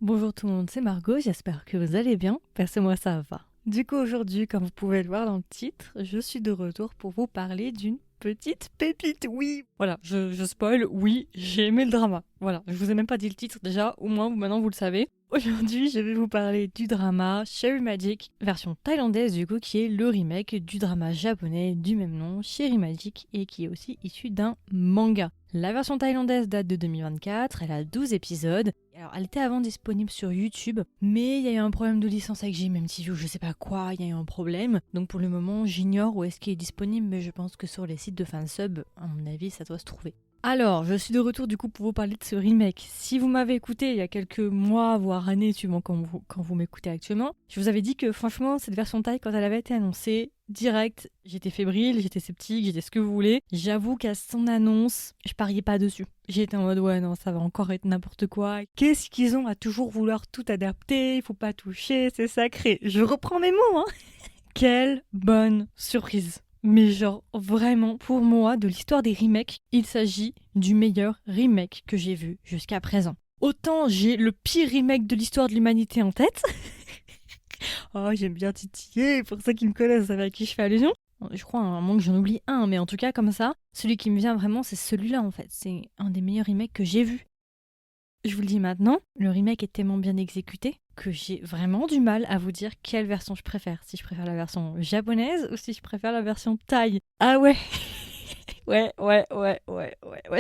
Bonjour tout le monde, c'est Margot, j'espère que vous allez bien, perso moi ça va. Du coup aujourd'hui, comme vous pouvez le voir dans le titre, je suis de retour pour vous parler d'une petite pépite, oui. Voilà, je spoil, oui, j'ai aimé le drama. Voilà, je vous ai même pas dit le titre déjà, au moins maintenant vous le savez. Aujourd'hui, je vais vous parler du drama Cherry Magic, version thaïlandaise du coup, qui est le remake du drama japonais du même nom, Cherry Magic, et qui est aussi issu d'un manga. La version thaïlandaise date de 2024, elle a 12 épisodes. Alors, elle était avant disponible sur YouTube, mais il y a eu un problème de licence avec GMMTV ou je sais pas quoi, il y a eu un problème. Donc pour le moment, j'ignore où est-ce qu'il est disponible, mais je pense que sur les sites de fansub, à mon avis, ça doit se trouver. Alors, je suis de retour du coup pour vous parler de ce remake. Si vous m'avez écouté il y a quelques mois, voire années, suivant quand vous m'écoutez actuellement, je vous avais dit que franchement, cette version Thaï, quand elle avait été annoncée, direct, j'étais fébrile, j'étais sceptique, j'étais ce que vous voulez. J'avoue qu'à son annonce, je pariais pas dessus. J'étais en mode ouais non, ça va encore être n'importe quoi. Qu'est-ce qu'ils ont à toujours vouloir tout adapter, il faut pas toucher, c'est sacré. Je reprends mes mots, hein. Quelle bonne surprise. Mais genre, vraiment, pour moi, de l'histoire des remakes, il s'agit du meilleur remake que j'ai vu jusqu'à présent. Autant j'ai le pire remake de l'histoire de l'humanité en tête. Oh, j'aime bien titiller, pour ceux qui me connaissent, savent à qui je fais allusion. Je crois à un moment que j'en oublie un, mais en tout cas, comme ça, celui qui me vient vraiment, c'est celui-là en fait. C'est un des meilleurs remakes que j'ai vu. Je vous le dis maintenant, le remake est tellement bien exécuté que j'ai vraiment du mal à vous dire quelle version je préfère. Si je préfère la version japonaise ou si je préfère la version thaï. Ah ouais. Ouais,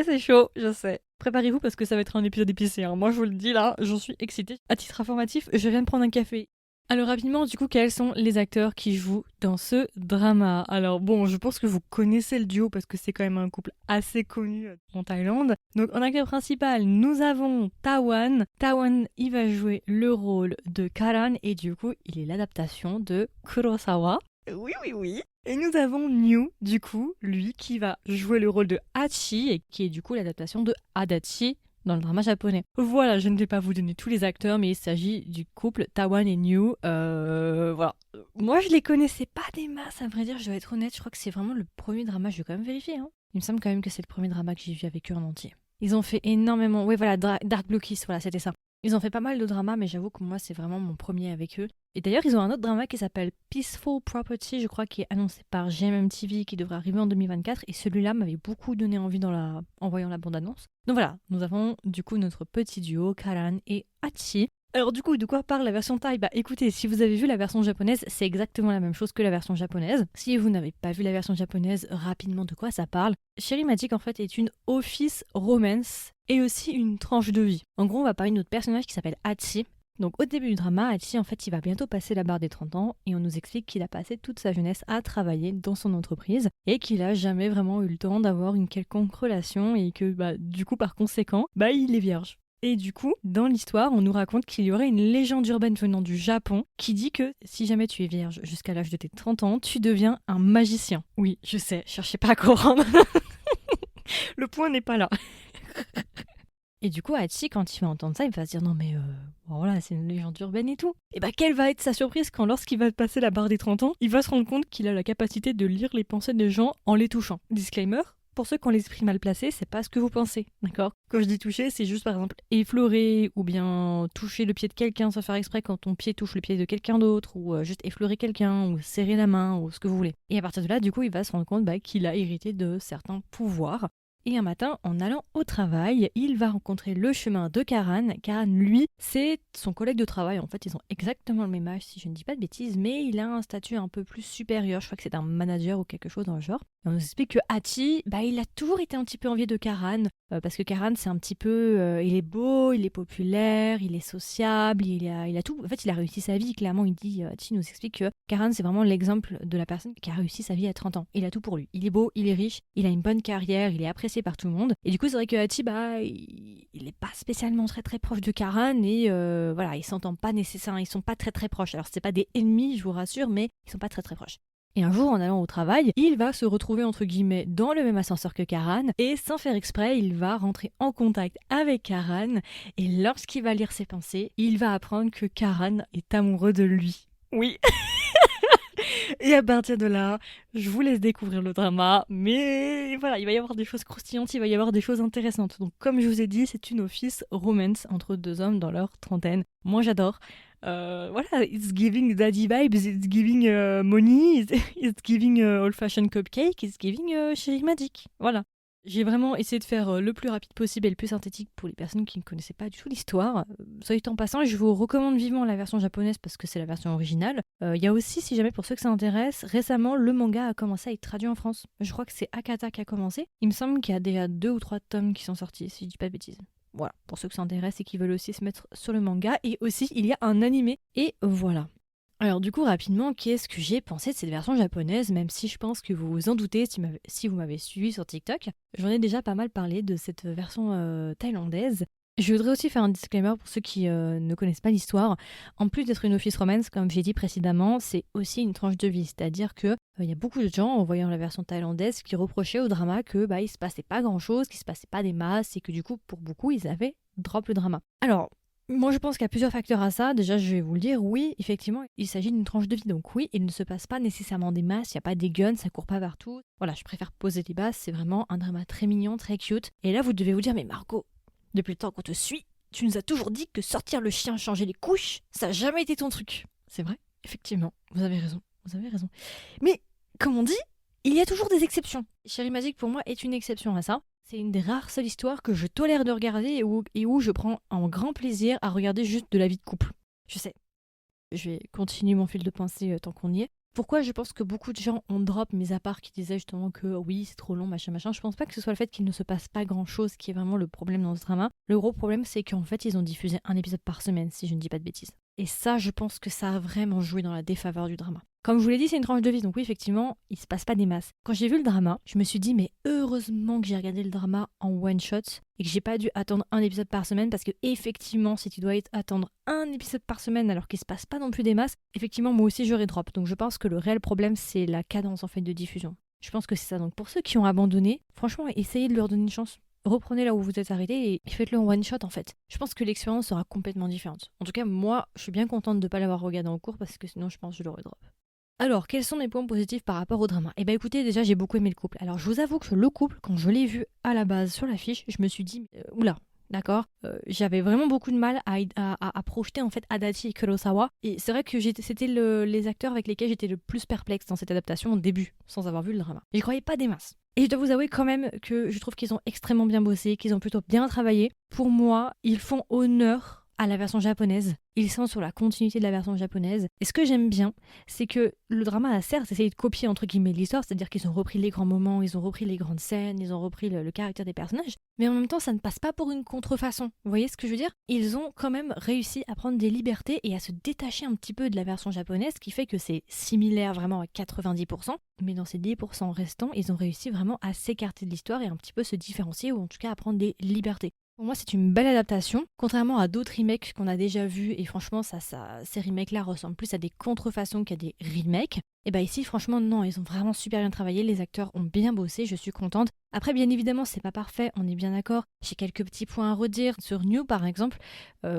c'est chaud, je sais. Préparez-vous parce que ça va être un épisode épicé, hein. Moi je vous le dis là, j'en suis excitée. À titre informatif, je viens de prendre un café. Alors rapidement, du coup, quels sont les acteurs qui jouent dans ce drama? Alors bon, je pense que vous connaissez le duo parce que c'est quand même un couple assez connu en Thaïlande. Donc en acteur principal, nous avons Tawan. Tawan, il va jouer le rôle de Karan et du coup, il est l'adaptation de Kurosawa. Oui. Et nous avons New, du coup, lui qui va jouer le rôle de Hachi et qui est du coup l'adaptation de Adachi dans le drama japonais. Voilà, je ne vais pas vous donner tous les acteurs, mais il s'agit du couple Tawan et New. Voilà. Moi, je les connaissais pas des masses, à vrai dire, je dois être honnête. Je crois que c'est vraiment le premier drama, je vais quand même vérifier. Hein. Il me semble quand même que c'est le premier drama que j'ai vu avec eux en entier. Ils ont fait énormément. Oui, voilà, Dark Blue Kiss, voilà, c'était ça. Ils ont fait pas mal de dramas, mais j'avoue que moi, c'est vraiment mon premier avec eux. Et d'ailleurs, ils ont un autre drama qui s'appelle Peaceful Property, je crois, qui est annoncé par GMMTV, qui devrait arriver en 2024. Et celui-là m'avait beaucoup donné envie en voyant la bande-annonce. Donc voilà, nous avons du coup notre petit duo, Karan et Hachi. Alors du coup, de quoi parle la version thaï? Bah écoutez, si vous avez vu la version japonaise, c'est exactement la même chose que la version japonaise. Si vous n'avez pas vu la version japonaise, rapidement de quoi ça parle? Cherry Magic en fait est une office romance et aussi une tranche de vie. En gros, on va parler de notre personnage qui s'appelle Hachi. Donc au début du drama, Hachi en fait il va bientôt passer la barre des 30 ans et on nous explique qu'il a passé toute sa jeunesse à travailler dans son entreprise et qu'il a jamais vraiment eu le temps d'avoir une quelconque relation et que bah, du coup par conséquent, bah il est vierge. Et du coup, dans l'histoire, on nous raconte qu'il y aurait une légende urbaine venant du Japon qui dit que si jamais tu es vierge jusqu'à l'âge de tes 30 ans, tu deviens un magicien. Oui, je sais, cherchez pas à comprendre. Le point n'est pas là. Et du coup, Hachi, quand il va entendre ça, il va se dire non mais voilà, c'est une légende urbaine et tout. Et bah quelle va être sa surprise quand lorsqu'il va passer la barre des 30 ans, il va se rendre compte qu'il a la capacité de lire les pensées des gens en les touchant. Disclaimer, pour ceux qui ont l'esprit mal placé, c'est pas ce que vous pensez, d'accord? Quand je dis toucher, c'est juste par exemple effleurer ou bien toucher le pied de quelqu'un sans faire exprès quand ton pied touche le pied de quelqu'un d'autre ou juste effleurer quelqu'un ou serrer la main ou ce que vous voulez. Et à partir de là, du coup, il va se rendre compte qu'il a hérité de certains pouvoirs. Et un matin, en allant au travail, il va rencontrer le chemin de Karan. Karan, lui, c'est son collègue de travail. En fait, ils ont exactement le même âge, si je ne dis pas de bêtises, mais il a un statut un peu plus supérieur. Je crois que c'est un manager ou quelque chose dans le genre. Et on nous explique que Hachi, il a toujours été un petit peu envié de Karan. Parce que Karan, c'est un petit peu... il est beau, il est populaire, il est sociable, il a tout. En fait, il a réussi sa vie, clairement. Hachi nous explique que Karan, c'est vraiment l'exemple de la personne qui a réussi sa vie à 30 ans. Il a tout pour lui. Il est beau, il est riche, il a une bonne carrière, il est apprécié par tout le monde. Et du coup, c'est vrai que Hachi, il est pas spécialement très très proche de Karan et voilà, ils s'entendent pas nécessairement, ils sont pas très très proches. Alors, c'est pas des ennemis, je vous rassure, mais ils sont pas très très proches. Et un jour, en allant au travail, il va se retrouver entre guillemets dans le même ascenseur que Karan et sans faire exprès, il va rentrer en contact avec Karan et lorsqu'il va lire ses pensées, il va apprendre que Karan est amoureux de lui. Oui. Et à partir de là, je vous laisse découvrir le drama, mais voilà, il va y avoir des choses croustillantes, il va y avoir des choses intéressantes. Donc comme je vous ai dit, c'est une office romance entre deux hommes dans leur trentaine. Moi j'adore. Voilà, it's giving daddy vibes, it's giving money, it's giving old-fashioned cupcake, it's giving Chérie Magic. Voilà. J'ai vraiment essayé de faire le plus rapide possible et le plus synthétique pour les personnes qui ne connaissaient pas du tout l'histoire. Soit dit en passant, je vous recommande vivement la version japonaise parce que c'est la version originale. Il y a aussi, si jamais pour ceux que ça intéresse, récemment le manga a commencé à être traduit en France. Je crois que c'est Akata qui a commencé. Il me semble qu'il y a déjà 2 ou 3 tomes qui sont sortis, si je dis pas de bêtises. Voilà, pour ceux que ça intéresse et qui veulent aussi se mettre sur le manga. Et aussi, il y a un animé. Et voilà. Alors du coup, rapidement, qu'est-ce que j'ai pensé de cette version japonaise, même si je pense que vous vous en doutez si vous m'avez suivi sur TikTok. J'en ai déjà pas mal parlé de cette version thaïlandaise. Je voudrais aussi faire un disclaimer pour ceux qui ne connaissent pas l'histoire. En plus d'être une office romance, comme j'ai dit précédemment, c'est aussi une tranche de vie. C'est-à-dire que y a beaucoup de gens, en voyant la version thaïlandaise, qui reprochaient au drama que il se passait pas grand-chose, qu'il se passait pas des masses, et que du coup, pour beaucoup, ils avaient drop le drama. Alors, moi, je pense qu'il y a plusieurs facteurs à ça. Déjà, je vais vous le dire, oui, effectivement, il s'agit d'une tranche de vie. Donc oui, il ne se passe pas nécessairement des masses, il n'y a pas des guns, ça court pas partout. Voilà, je préfère poser les bases, c'est vraiment un drama très mignon, très cute. Et là, vous devez vous dire, mais Margot, depuis le temps qu'on te suit, tu nous as toujours dit que sortir le chien, changer les couches, ça n'a jamais été ton truc. C'est vrai, effectivement, vous avez raison, vous avez raison. Mais, comme on dit, il y a toujours des exceptions. Chérie Magic, pour moi, est une exception à ça. C'est une des rares seules histoires que je tolère de regarder et où je prends un grand plaisir à regarder juste de la vie de couple. Je sais. Je vais continuer mon fil de pensée tant qu'on y est. Pourquoi je pense que beaucoup de gens ont drop, mis à part qui disaient justement que oui, c'est trop long, machin, machin. Je pense pas que ce soit le fait qu'il ne se passe pas grand chose qui est vraiment le problème dans ce drama. Le gros problème, c'est qu'en fait, ils ont diffusé un épisode par semaine, si je ne dis pas de bêtises. Et ça, je pense que ça a vraiment joué dans la défaveur du drama. Comme je vous l'ai dit, c'est une tranche de vie, donc oui, effectivement, il se passe pas des masses. Quand j'ai vu le drama, je me suis dit, mais heureusement que j'ai regardé le drama en one shot et que j'ai pas dû attendre un épisode par semaine, parce que effectivement, si tu dois attendre un épisode par semaine alors qu'il se passe pas non plus des masses, effectivement, moi aussi j'aurais drop. Donc je pense que le réel problème, c'est la cadence en fait de diffusion. Je pense que c'est ça. Donc pour ceux qui ont abandonné, franchement, essayez de leur donner une chance. Reprenez là où vous êtes arrêté et faites-le en one shot en fait. Je pense que l'expérience sera complètement différente. En tout cas, moi, je suis bien contente de ne pas l'avoir regardé en cours parce que sinon, je pense que je l'aurais drop. Alors, quels sont mes points positifs par rapport au drama? Eh ben écoutez, déjà j'ai beaucoup aimé le couple. Alors je vous avoue que le couple, quand je l'ai vu à la base sur l'affiche, je me suis dit, oula, d'accord, j'avais vraiment beaucoup de mal à projeter en fait Adachi et Kurosawa. Et c'est vrai que c'était les acteurs avec lesquels j'étais le plus perplexe dans cette adaptation au début, sans avoir vu le drama. Et je croyais pas des masses. Et je dois vous avouer quand même que je trouve qu'ils ont extrêmement bien bossé, qu'ils ont plutôt bien travaillé. Pour moi, ils font honneur à la version japonaise. Ils sont sur la continuité de la version japonaise. Et ce que j'aime bien, c'est que le drama a certes essayé de copier entre guillemets l'histoire, c'est-à-dire qu'ils ont repris les grands moments, ils ont repris les grandes scènes, ils ont repris le caractère des personnages, mais en même temps ça ne passe pas pour une contrefaçon. Vous voyez ce que je veux dire? Ils ont quand même réussi à prendre des libertés et à se détacher un petit peu de la version japonaise, ce qui fait que c'est similaire vraiment à 90%, mais dans ces 10% restants, ils ont réussi vraiment à s'écarter de l'histoire et un petit peu se différencier, ou en tout cas à prendre des libertés. Pour moi, c'est une belle adaptation, contrairement à d'autres remakes qu'on a déjà vus, et franchement, ces remakes-là ressemblent plus à des contrefaçons qu'à des remakes. Et bah ici, franchement, non, ils ont vraiment super bien travaillé, les acteurs ont bien bossé, je suis contente. Après, bien évidemment, c'est pas parfait, on est bien d'accord. J'ai quelques petits points à redire sur New, par exemple,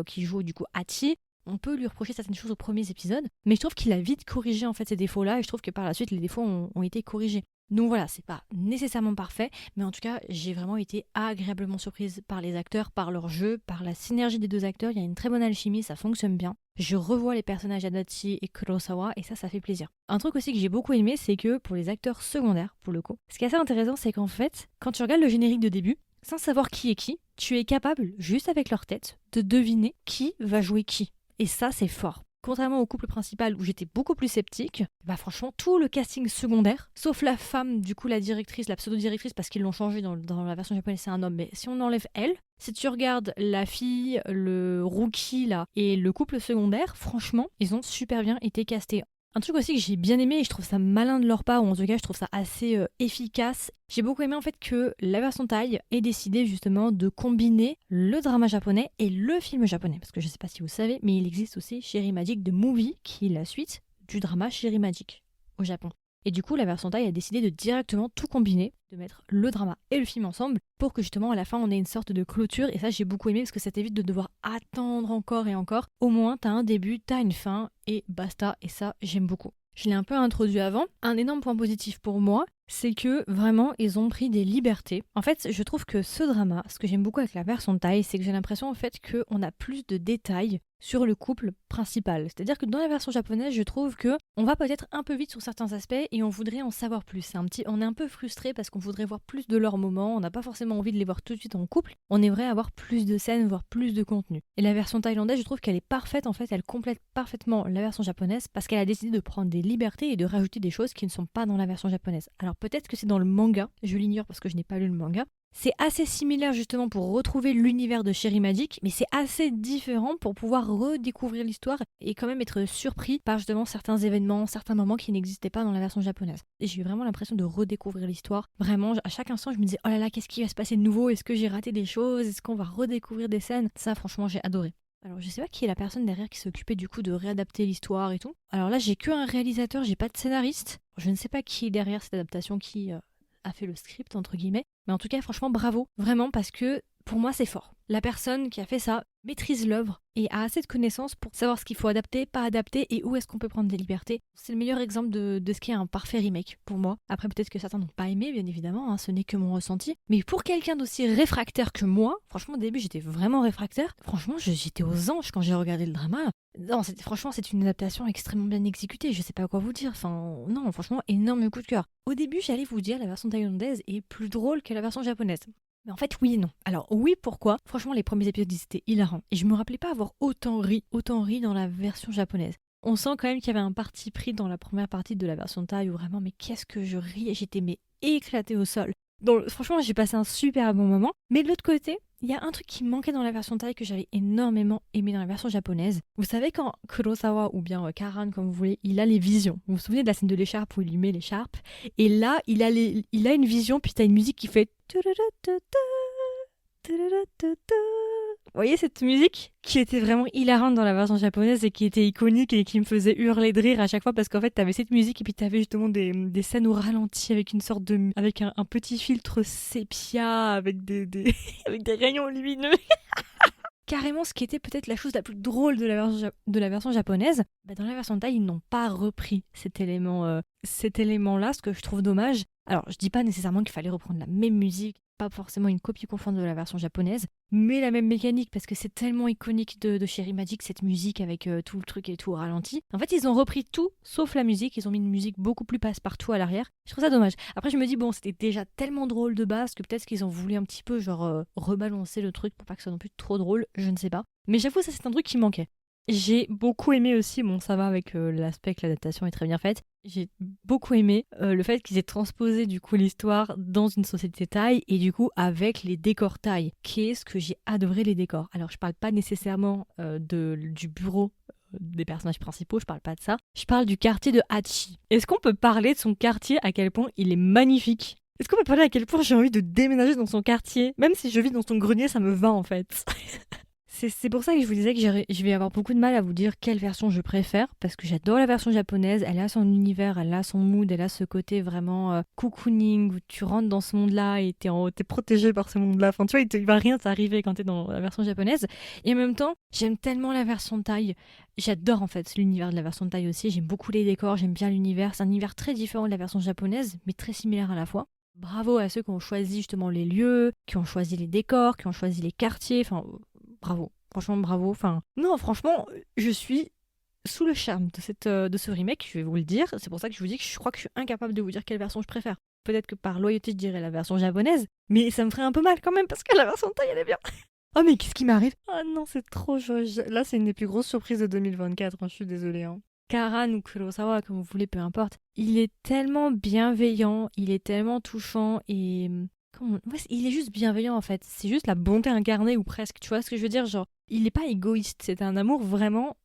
qui joue du coup Hachi. On peut lui reprocher certaines choses aux premiers épisodes, mais je trouve qu'il a vite corrigé en fait ces défauts-là, et je trouve que par la suite, les défauts ont été corrigés. Donc voilà, c'est pas nécessairement parfait, mais en tout cas, j'ai vraiment été agréablement surprise par les acteurs, par leur jeu, par la synergie des deux acteurs. Il y a une très bonne alchimie, ça fonctionne bien. Je revois les personnages Adachi et Kurosawa et ça fait plaisir. Un truc aussi que j'ai beaucoup aimé, c'est que pour les acteurs secondaires, pour le coup, ce qui est assez intéressant, c'est qu'en fait, quand tu regardes le générique de début, sans savoir qui est qui, tu es capable, juste avec leur tête, de deviner qui va jouer qui. Et ça, c'est fort. Contrairement au couple principal où j'étais beaucoup plus sceptique, bah franchement, tout le casting secondaire, sauf la femme, du coup la directrice, la pseudo-directrice, parce qu'ils l'ont changé dans la version japonaise, c'est un homme, mais si on enlève elle, si tu regardes la fille, le rookie là, et le couple secondaire, franchement, ils ont super bien été castés. Un truc aussi que j'ai bien aimé et je trouve ça malin de leur part, ou en tout cas je trouve ça assez efficace, j'ai beaucoup aimé en fait que la version Thaï ait décidé justement de combiner le drama japonais et le film japonais. Parce que je sais pas si vous savez, mais il existe aussi Chérie Magic The Movie, qui est la suite du drama Chérie Magic au Japon. Et du coup, la version Thaï a décidé de directement tout combiner, de mettre le drama et le film ensemble, pour que justement à la fin on ait une sorte de clôture. Et ça j'ai beaucoup aimé parce que ça t'évite de devoir attendre encore et encore. Au moins t'as un début, t'as une fin et basta. Et ça j'aime beaucoup. je l'ai un peu introduit avant. Un énorme point positif pour moi, c'est que vraiment ils ont pris des libertés. En fait, je trouve que ce drama, ce que j'aime beaucoup avec la version thaï, c'est que j'ai l'impression en fait qu'on a plus de détails sur le couple principal. C'est-à-dire que dans la version japonaise, je trouve que on va peut-être un peu vite sur certains aspects et on voudrait en savoir plus. On est un peu frustré parce qu'on voudrait voir plus de leurs moments, on n'a pas forcément envie de les voir tout de suite en couple. On aimerait avoir plus de scènes, voire plus de contenu. Et la version thaïlandaise, je trouve qu'elle est parfaite en fait, elle complète parfaitement la version japonaise parce qu'elle a décidé de prendre des libertés et de rajouter des choses qui ne sont pas dans la version japonaise. Alors peut-être que c'est dans le manga, je l'ignore parce que je n'ai pas lu le manga. C'est assez similaire justement pour retrouver l'univers de Cherry Magic, mais c'est assez différent pour pouvoir redécouvrir l'histoire et quand même être surpris par justement certains événements, certains moments qui n'existaient pas dans la version japonaise. Et j'ai eu vraiment l'impression de redécouvrir l'histoire. Vraiment, à chaque instant, je me disais, oh là là, qu'est-ce qui va se passer de nouveau? Est-ce que j'ai raté des choses? Est-ce qu'on va redécouvrir des scènes? Ça, franchement, j'ai adoré. Alors, je sais pas qui est la personne derrière qui s'est occupée du coup de réadapter l'histoire et tout. Alors là, j'ai que un réalisateur, j'ai pas de scénariste. Je ne sais pas qui est derrière cette adaptation, qui a fait le script entre guillemets, mais en tout cas franchement bravo, vraiment, parce que pour moi c'est fort. La personne qui a fait ça maîtrise l'œuvre et a assez de connaissances pour savoir ce qu'il faut adapter, pas adapter et où est-ce qu'on peut prendre des libertés. C'est le meilleur exemple de ce qu'est un parfait remake pour moi. Après peut-être que certains n'ont pas aimé, bien évidemment, hein, ce n'est que mon ressenti. Mais pour quelqu'un d'aussi réfractaire que moi, franchement au début j'étais vraiment réfractaire. Franchement j'étais aux anges quand j'ai regardé le drama. Non, franchement c'est une adaptation extrêmement bien exécutée, je sais pas quoi vous dire. Enfin non, franchement énorme coup de cœur. Au début j'allais vous dire la version thaïlandaise est plus drôle que la version japonaise. Mais en fait, oui et non. Alors, oui, pourquoi? Franchement, les premiers épisodes, ils étaient hilarants. Et je me rappelais pas avoir autant ri dans la version japonaise. On sent quand même qu'il y avait un parti pris dans la première partie de la version thaï où vraiment, mais qu'est-ce que je riais, j'étais éclatée au sol. Donc, franchement, j'ai passé un super bon moment. Mais de l'autre côté, il y a un truc qui manquait dans la version thaï que j'avais énormément aimé dans la version japonaise. Vous savez quand Kurosawa ou bien Karan, comme vous voulez, il a les visions. Vous vous souvenez de la scène de l'écharpe où il lui met l'écharpe? Et là, il a une vision, puis t'as une musique qui fait... Vous voyez cette musique qui était vraiment hilarante dans la version japonaise et qui était iconique et qui me faisait hurler de rire à chaque fois parce qu'en fait t'avais cette musique et puis t'avais justement des scènes au ralenti avec une sorte de avec un petit filtre sépia avec des avec des rayons lumineux. Carrément ce qui était peut-être la chose la plus drôle de la version japonaise, dans la version thaï ils n'ont pas repris cet élément-là, ce que je trouve dommage. Alors je dis pas nécessairement qu'il fallait reprendre la même musique, pas forcément une copie conforme de la version japonaise, mais la même mécanique parce que c'est tellement iconique de Cherry Magic, cette musique avec tout le truc et tout au ralenti. En fait ils ont repris tout sauf la musique, ils ont mis une musique beaucoup plus passe-partout à l'arrière. Je trouve ça dommage. Après je me dis bon c'était déjà tellement drôle de base que peut-être qu'ils ont voulu un petit peu genre rebalancer le truc pour pas que ce soit non plus trop drôle, je ne sais pas. Mais j'avoue ça c'est un truc qui manquait. J'ai beaucoup aimé aussi, bon ça va avec l'aspect que l'adaptation est très bien faite, j'ai beaucoup aimé le fait qu'ils aient transposé du coup l'histoire dans une société thaï et du coup avec les décors thaï. Qu'est-ce que j'ai adoré les décors. Alors je parle pas nécessairement du bureau des personnages principaux, je parle pas de ça. Je parle du quartier de Hachi. Est-ce qu'on peut parler de son quartier à quel point il est magnifique? Est-ce qu'on peut parler à quel point j'ai envie de déménager dans son quartier? Même si je vis dans son grenier, ça me va en fait. C'est pour ça que je vous disais que je vais avoir beaucoup de mal à vous dire quelle version je préfère, parce que j'adore la version japonaise, elle a son univers, elle a son mood, elle a ce côté vraiment cocooning, où tu rentres dans ce monde-là et t'es protégé par ce monde-là. Enfin, tu vois, il va rien t'arriver quand t'es dans la version japonaise. Et en même temps, j'aime tellement la version thaï. J'adore en fait l'univers de la version thaï aussi, j'aime beaucoup les décors, j'aime bien l'univers. C'est un univers très différent de la version japonaise, mais très similaire à la fois. Bravo à ceux qui ont choisi justement les lieux, qui ont choisi les décors, qui ont choisi les quartiers, enfin... Bravo, franchement bravo. Enfin, non, franchement, je suis sous le charme de ce remake, je vais vous le dire. C'est pour ça que je vous dis que je crois que je suis incapable de vous dire quelle version je préfère. Peut-être que par loyauté, je dirais la version japonaise, mais ça me ferait un peu mal quand même parce que la version thaï, elle est bien. Oh, mais qu'est-ce qui m'arrive? Oh non, c'est trop chaud. Là, c'est une des plus grosses surprises de 2024, hein, je suis désolée. Hein. Karan ou Kurosawa, comme vous voulez, peu importe. Il est tellement bienveillant, il est tellement touchant et... il est juste bienveillant en fait, c'est juste la bonté incarnée ou presque, tu vois ce que je veux dire, genre il est pas égoïste, c'est un amour vraiment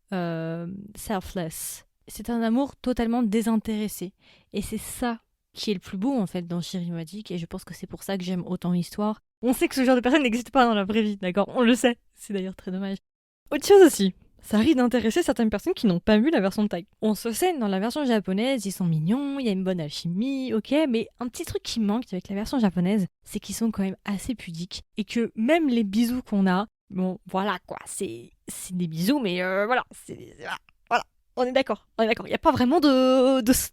selfless, c'est un amour totalement désintéressé et c'est ça qui est le plus beau en fait dans Cherry Magic et je pense que c'est pour ça que j'aime autant l'histoire. On sait que ce genre de personne n'existe pas dans la vraie vie, d'accord, on le sait, c'est d'ailleurs très dommage. Autre chose aussi, ça risque d'intéresser certaines personnes qui n'ont pas vu la version thaï. On se sait, dans la version japonaise, ils sont mignons, il y a une bonne alchimie, ok, mais un petit truc qui manque avec la version japonaise, c'est qu'ils sont quand même assez pudiques, et que même les bisous qu'on a, bon, voilà quoi, c'est des bisous, mais voilà, voilà. On est d'accord, on est d'accord. Il n'y a pas vraiment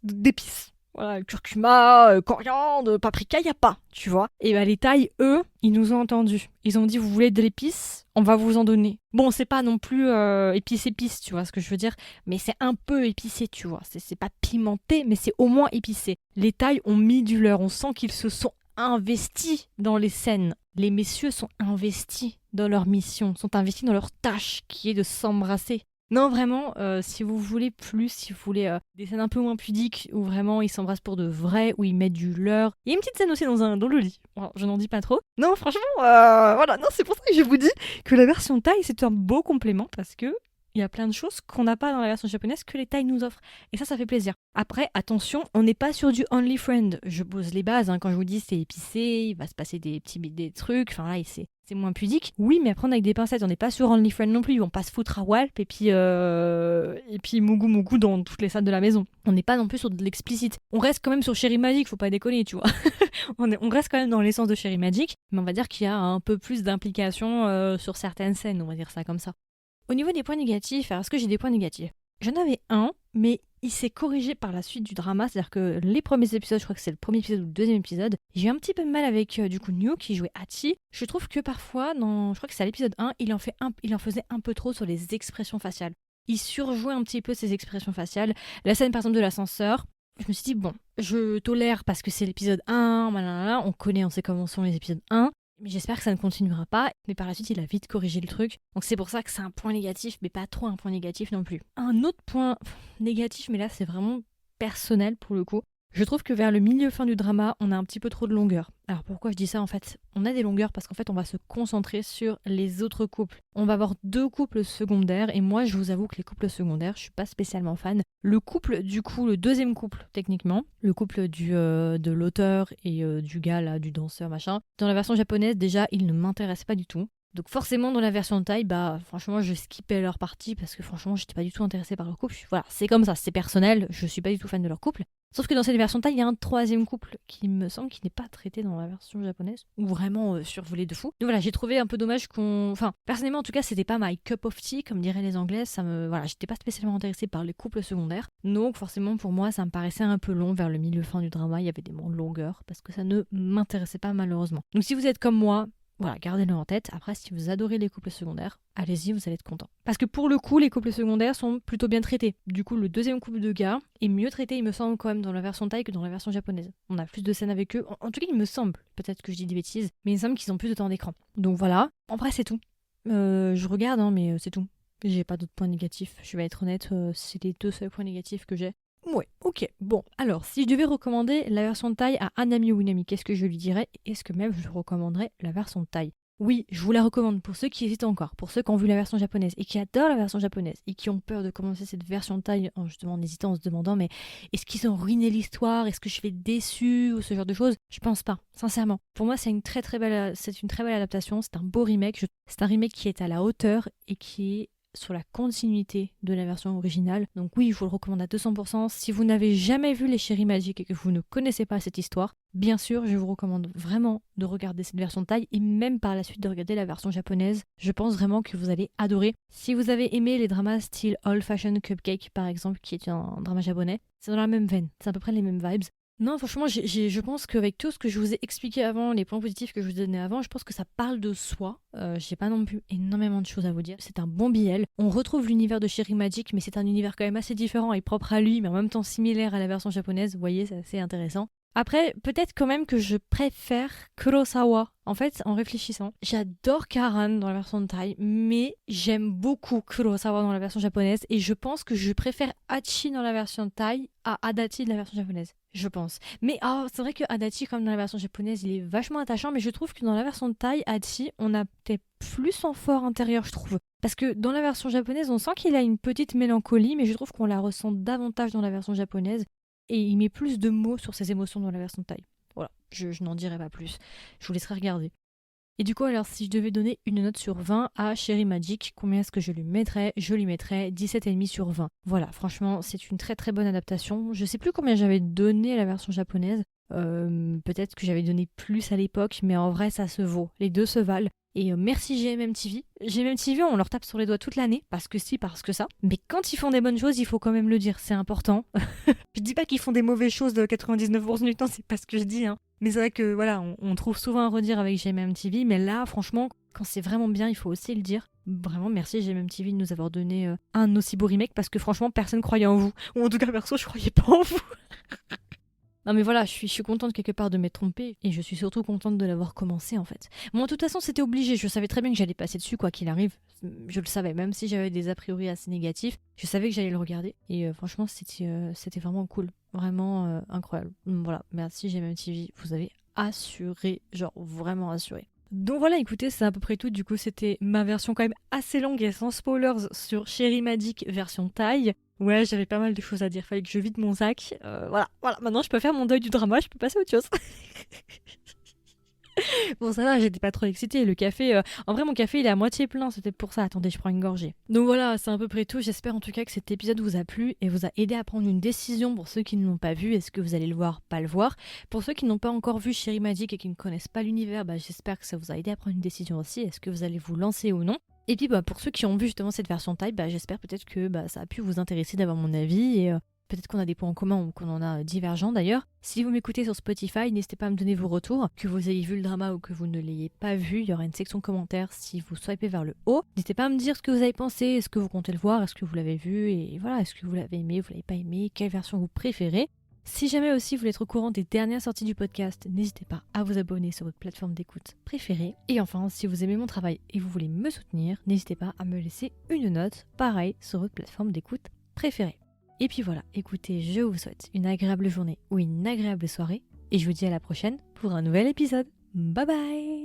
d'épices. Voilà, curcuma, coriandre, paprika, il n'y a pas, tu vois. Et bah les Thaïs, eux, ils nous ont entendus. Ils ont dit, vous voulez de l'épice, on va vous en donner. Bon, c'est pas non plus épice, tu vois ce que je veux dire, mais c'est un peu épicé, tu vois. C'est pas pimenté, mais c'est au moins épicé. Les Thaïs ont mis du leur, on sent qu'ils se sont investis dans les scènes. Les messieurs sont investis dans leur mission, sont investis dans leur tâche, qui est de s'embrasser. Non, vraiment, si vous voulez plus, si vous voulez des scènes un peu moins pudiques, où vraiment ils s'embrassent pour de vrai, où ils mettent du leurre. Il y a une petite scène aussi dans le lit. Alors, je n'en dis pas trop. Non, franchement, voilà, non, c'est pour ça que je vous dis que la version Thaï, c'est un beau complément, parce que il y a plein de choses qu'on n'a pas dans la version japonaise que les Thaïs nous offrent. Et ça fait plaisir. Après, attention, on n'est pas sur du Only Friend. Je pose les bases, hein, quand je vous dis c'est épicé, il va se passer des trucs, enfin là, c'est moins pudique. Oui, mais à prendre avec des pincettes, on n'est pas sur Only Friend non plus. Ils vont pas se foutre à Walp et puis Mougou Mougou dans toutes les salles de la maison. On n'est pas non plus sur de l'explicite. On reste quand même sur Cherry Magic, faut pas déconner, tu vois. on reste quand même dans l'essence de Cherry Magic, mais on va dire qu'il y a un peu plus d'implication sur certaines scènes, on va dire ça comme ça. Au niveau des points négatifs, alors est-ce que j'ai des points négatifs? J'en avais un, mais il s'est corrigé par la suite du drama, c'est-à-dire que les premiers épisodes, je crois que c'est le premier épisode ou le deuxième épisode, j'ai eu un petit peu de mal avec du coup New qui jouait Hachi. Je trouve que parfois, je crois que c'est à l'épisode 1, il en faisait un peu trop sur les expressions faciales. Il surjouait un petit peu ses expressions faciales. La scène par exemple de l'ascenseur, je me suis dit bon, je tolère parce que c'est l'épisode 1, on sait comment sont les épisodes 1. Mais j'espère que ça ne continuera pas. Mais par la suite, il a vite corrigé le truc. Donc c'est pour ça que c'est un point négatif, mais pas trop un point négatif non plus. Un autre point négatif, mais là c'est vraiment personnel pour le coup. Je trouve que vers le milieu-fin du drama, on a un petit peu trop de longueur. Alors pourquoi je dis ça en fait? On a des longueurs parce qu'en fait on va se concentrer sur les autres couples. On va avoir 2 couples secondaires et moi je vous avoue que les couples secondaires, je suis pas spécialement fan. Le couple du coup, le deuxième couple techniquement, le couple de l'auteur et du gars là, du danseur machin, dans la version japonaise déjà il ne m'intéresse pas du tout. Donc forcément dans la version Thaï, bah franchement je skippais leur partie parce que franchement j'étais pas du tout intéressée par leur couple. Voilà, c'est comme ça, c'est personnel, je suis pas du tout fan de leur couple. Sauf que dans cette version Thaï, il y a un troisième couple qui me semble qui n'est pas traité dans la version japonaise, ou vraiment survolé de fou. Donc voilà, j'ai trouvé un peu dommage Enfin, personnellement en tout cas, c'était pas my cup of tea, comme diraient les Anglaises. Voilà, j'étais pas spécialement intéressée par les couples secondaires. Donc forcément pour moi, ça me paraissait un peu long vers le milieu-fin du drama. Il y avait des moments de longueur, parce que ça ne m'intéressait pas malheureusement. Donc si vous êtes comme moi, voilà, gardez-le en tête. Après, si vous adorez les couples secondaires, allez-y, vous allez être content. Parce que pour le coup, les couples secondaires sont plutôt bien traités. Du coup, le deuxième couple de gars est mieux traité, il me semble, quand même, dans la version Thaï que dans la version japonaise. On a plus de scènes avec eux. En tout cas, il me semble. Peut-être que je dis des bêtises, mais il me semble qu'ils ont plus de temps d'écran. Donc voilà. En vrai, c'est tout. Je regarde, hein, mais c'est tout. J'ai pas d'autres points négatifs. Je vais être honnête, c'est les 2 seuls points négatifs que j'ai. Ouais, ok. Bon, alors, si je devais recommander la version Thaï à un ami ou une amie, qu'est-ce que je lui dirais? Est-ce que même je recommanderais la version Thaï? Oui, je vous la recommande pour ceux qui hésitent encore, pour ceux qui ont vu la version japonaise et qui adorent la version japonaise et qui ont peur de commencer cette version Thaï en hésitant, en se demandant mais est-ce qu'ils ont ruiné l'histoire? Est-ce que je vais être déçue? Ou ce genre de choses? Je pense pas, sincèrement. Pour moi, c'est une très belle adaptation, c'est un beau remake. C'est un remake qui est à la hauteur et qui est sur la continuité de la version originale. Donc oui, je vous le recommande à 200%. Si vous n'avez jamais vu les Cherry Magic et que vous ne connaissez pas cette histoire, bien sûr, je vous recommande vraiment de regarder cette version Thaï et même par la suite de regarder la version japonaise. Je pense vraiment que vous allez adorer. Si vous avez aimé les dramas style Old Fashioned Cupcake par exemple, qui est un drama japonais, c'est dans la même veine, c'est à peu près les mêmes vibes. Non, franchement, je pense qu'avec tout ce que je vous ai expliqué avant, les points positifs que je vous ai donnés avant, je pense que ça parle de soi. J'ai pas non plus énormément de choses à vous dire. C'est un bon BL. On retrouve l'univers de Cherry Magic, mais c'est un univers quand même assez différent et propre à lui, mais en même temps similaire à la version japonaise. Vous voyez, c'est assez intéressant. Après, peut-être quand même que je préfère Kurosawa. En fait, en réfléchissant, j'adore Karan dans la version Thaï, mais j'aime beaucoup Kurosawa dans la version japonaise et je pense que je préfère Hachi dans la version Thaï à Adachi de la version japonaise. Je pense. Mais c'est vrai que Adachi, comme dans la version japonaise, il est vachement attachant, mais je trouve que dans la version Thaï, Hachi, on a peut-être plus en fort intérieur, je trouve. Parce que dans la version japonaise, on sent qu'il a une petite mélancolie, mais je trouve qu'on la ressent davantage dans la version japonaise. Et il met plus de mots sur ses émotions dans la version Thaï. Voilà, je n'en dirai pas plus. Je vous laisserai regarder. Et du coup, alors, si je devais donner une note sur 20 à Cherry Magic, combien est-ce que je lui mettrais? Je lui mettrais 17,5 sur 20. Voilà, franchement, c'est une très bonne adaptation. Je sais plus combien j'avais donné à la version japonaise. Peut-être que j'avais donné plus à l'époque, mais en vrai, ça se vaut. Les deux se valent. Et merci GMM TV. GMM TV, on leur tape sur les doigts toute l'année, parce que si, parce que ça. Mais quand ils font des bonnes choses, il faut quand même le dire, c'est important. Je dis pas qu'ils font des mauvaises choses de 99% du temps, c'est pas ce que je dis, hein. Mais c'est vrai que voilà, on trouve souvent à redire avec GMM TV, mais là, franchement, quand c'est vraiment bien, il faut aussi le dire. Vraiment, merci GMM TV de nous avoir donné un aussi beau remake, parce que franchement, personne croyait en vous. Ou en tout cas, perso, je croyais pas en vous. Non mais voilà, je suis contente quelque part de m'être trompée, et je suis surtout contente de l'avoir commencé en fait. Bon, de toute façon, c'était obligé, je savais très bien que j'allais passer dessus quoi qu'il arrive. Je le savais, même si j'avais des a priori assez négatifs, je savais que j'allais le regarder, et franchement, c'était vraiment cool. Vraiment incroyable. Voilà, merci GMM TV, vous avez assuré, genre vraiment assuré. Donc voilà, écoutez, c'est à peu près tout. Du coup, c'était ma version quand même assez longue et sans spoilers sur Chéri Magic version taille. Ouais, j'avais pas mal de choses à dire, fallait que je vide mon sac. Voilà, maintenant je peux faire mon deuil du drama, je peux passer à autre chose. Bon, ça va, j'étais pas trop excitée. Le café, en vrai, mon café il est à moitié plein, c'était pour ça. Attendez, je prends une gorgée. Donc voilà, c'est à peu près tout. J'espère en tout cas que cet épisode vous a plu et vous a aidé à prendre une décision pour ceux qui ne l'ont pas vu. Est-ce que vous allez le voir, pas le voir? Pour ceux qui n'ont pas encore vu Chéri Magic et qui ne connaissent pas l'univers, j'espère que ça vous a aidé à prendre une décision aussi. Est-ce que vous allez vous lancer ou non? Et puis pour ceux qui ont vu justement cette version taille, j'espère peut-être que ça a pu vous intéresser d'avoir mon avis et peut-être qu'on a des points en commun ou qu'on en a divergents d'ailleurs. Si vous m'écoutez sur Spotify, n'hésitez pas à me donner vos retours, que vous ayez vu le drama ou que vous ne l'ayez pas vu. Il y aura une section commentaires si vous swipez vers le haut. N'hésitez pas à me dire ce que vous avez pensé, est-ce que vous comptez le voir, est-ce que vous l'avez vu et voilà, est-ce que vous l'avez aimé, vous l'avez pas aimé, quelle version vous préférez. Si jamais aussi vous voulez être au courant des dernières sorties du podcast, n'hésitez pas à vous abonner sur votre plateforme d'écoute préférée. Et enfin, si vous aimez mon travail et vous voulez me soutenir, n'hésitez pas à me laisser une note, pareil, sur votre plateforme d'écoute préférée. Et puis voilà, écoutez, je vous souhaite une agréable journée ou une agréable soirée, et je vous dis à la prochaine pour un nouvel épisode. Bye bye!